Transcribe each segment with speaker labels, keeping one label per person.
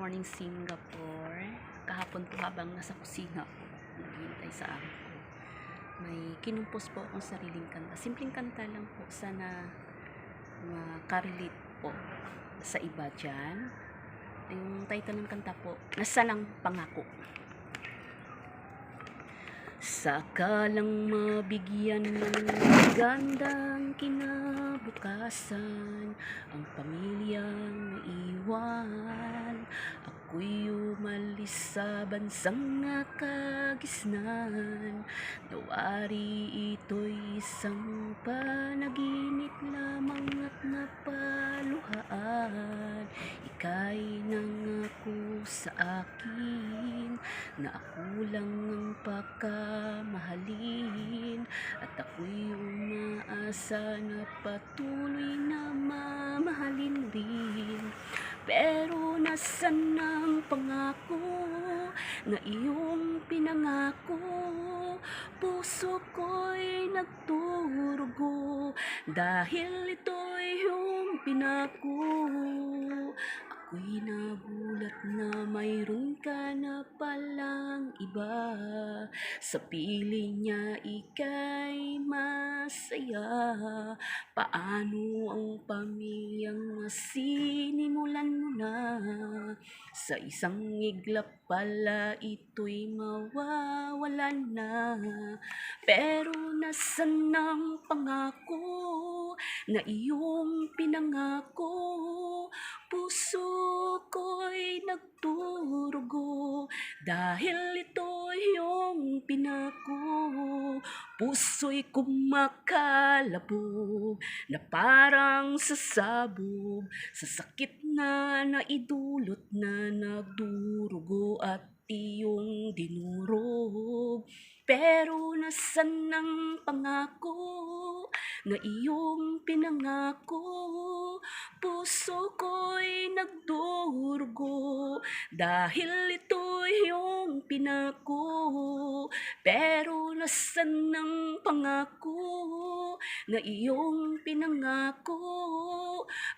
Speaker 1: morning Singapore. Kahapon po habang nasa kusina po, naghihintay sa akin po, may kinumpos po akong sariling kanta. Simpleng kanta lang po, sana makarelate po sa iba dyan. Yung title ng kanta po, Nasanang Pangako. Sakalang mabigyan ng gandang kinabukasan, ang pamilyang naiwan, ako'y umalis sa bansang nakagisnan. Nawari ito'y isang panaginip lamang at napaluhaan. Ika'y nangako sa akin na ako lang ang pakamahalin, at ako'y umaasa na patuloy na mamahalin rin. Pero nasan ang pangako na iyong pinangako? Puso ko'y nagdurugo dahil ito'y iyong pinako. Ako'y nagulat na mayroon ka na palang iba. Sa piling niya ika'y masaya. Paano ang pamilyang masinimulan mo na? Sa isang iglap pala ito'y mawawalan na. Pero nasan ang pangako na iyong pinangako? Puso ko'y nagdurugo dahil ito'y iyong pinako. Puso'y kumakalabog na parang sasabog sa sakit na naidulot na nagdurugo at iyong dinurog. Pero nasan ang pangako na iyong pinangako? Puso ko'y nagdurugo dahil ito'y iyong pinako. Pero nasan ang pangako na iyong pinangako?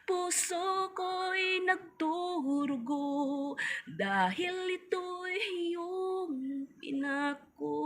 Speaker 1: Puso ko'y nagdurugo dahil ito'y iyong pinako.